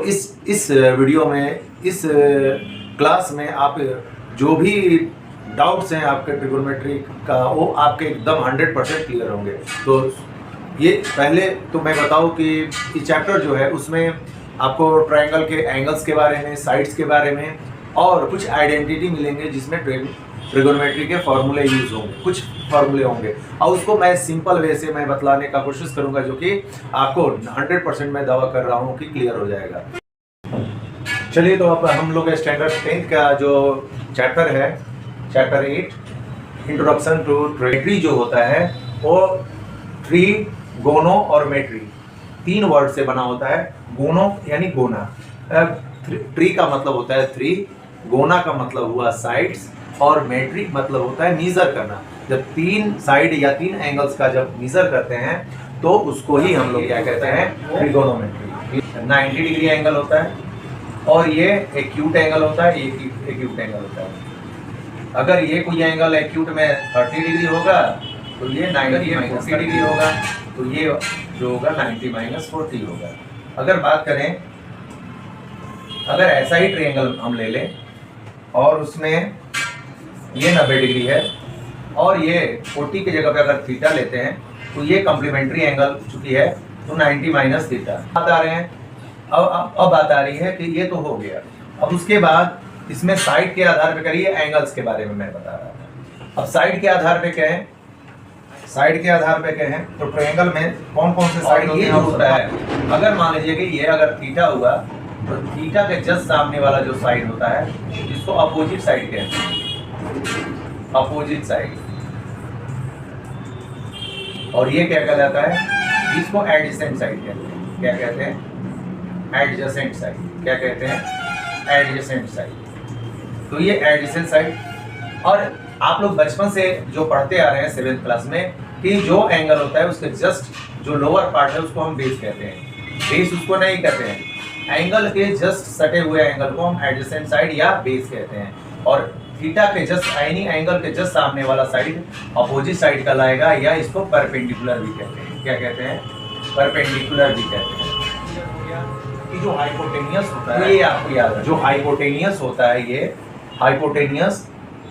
इस वीडियो में, इस क्लास में आप जो भी डाउट्स हैं आपके ट्रिगोनोमेट्री का, वो आपके एकदम 100% क्लियर होंगे। तो ये पहले तो मैं बताऊं कि ये चैप्टर जो है उसमें आपको ट्रायंगल के एंगल्स के बारे में, साइड्स के बारे में और कुछ आइडेंटिटी मिलेंगे जिसमें ट्रिगोनोमेट्री के फॉर्मूले यूज होंगे, कुछ फॉर्मूले होंगे और उसको मैं सिंपल वे से मैं बतलाने का कोशिश करूंगा, जो कि आपको 100% मैं दावा कर रहा हूं कि क्लियर हो जाएगा। चलिए, तो अब हम लोग स्टैंडर्ड 10th का जो चैप्टर है, चैप्टर 8 इंट्रोडक्शन टू ट्रिगोनोमेट्री जो होता है वो ट्री, गोनो और मेट्री 3 वर्ड से बना होता है। गोनो यानी गोना, ट्री का मतलब होता है 3, गोना का मतलब हुआ साइड्स और मेट्री मतलब होता है मीजर करना। जब 3 साइड या 3 एंगल्स का जब मीजर करते हैं तो उसको ही हम लोग क्या कहते हैं, ट्रिगोनोमेट्री। 90 डिग्री एंगल होता है और ये एक्यूट एंगल होता है, ये एक्यूट एंगल होता है। अगर ये कोई एंगल एक्यूट में 30 डिग्री होगा तो ये 90 - 40 डिग्री होगा, तो ये जो होगा 90 - 40 होगा। अगर बात करें, अगर ऐसा ही ट्रायंगल हम ले लें और उसमें ये 90 डिग्री है और ये 40 की जगह पे अगर थीटा लेते हैं तो ये कॉम्प्लीमेंट्री एंगल चुकी है, तो 90 - थीटा। बात आ रहे हैं, अब बात आ रही है कि ये तो हो गया। अब उसके बाद इसमें साइड के आधार पे करिए, एंगल्स के बारे में मैं बता रहा था। अब साइड के आधार पे कहें, साइड के आधार पे कहें तो ट्रायंगल में कौन कौन से साइड होता है। अगर मान लीजिए कि ये अगर थीटा हुआ तो थीटा के जस्ट सामने वाला जो साइड होता है जिसको अपोजिट साइड कहते हैं, अपोजिट साइड। और ये क्या कहलाता है, इसको एडजेसेंट साइड कहते हैं। क्या कहते हैं, एडजेसेंट साइड। क्या कहते हैं, एडजेसेंट साइड। तो ये एडजेसेंट साइड। और आप लोग बचपन से जो पढ़ते आ रहे हैं 7th क्लास में कि जो एंगल होता है उसके जस्ट जो लोअर पार्ट है उसको हम बेस कहते हैं। बेस उसको नहीं कहते हैं, एंगल के जस्ट सटे हुए एंगल को हम एडजेसेंट साइड या बेस कहते हैं। और थीटा के जस्ट एनी एंगल के जस्ट सामने वाला साइड अपोजिट साइड का लाएगा, या इसको परपेंडिकुलर भी कहते हैं। क्या कहते हैं, परपेंडिकुलर भी कहते हैं। कि जो हाइपोटेनियस होता है, ये आपको याद है, जो हाइपोटेनियस होता है, ये हाइपोटेनियस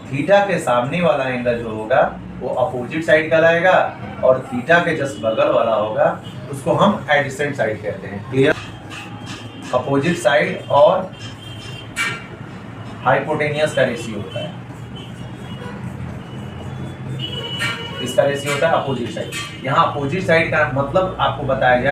थीटा के सामने वाला एंगल जो होगा वो अपोजिट साइड का लाएगा और थीटा के जस्ट बगल वाला होगा उसको हम एडजेसेंट साइड कहते हैं। क्लियर? अपोजिट साइड और हाइपोटेनियस का रेशियो होता है, इसका रेशियो होता है अपोजिट साइड। यहाँ अपोजिट साइड का मतलब आपको बताया गया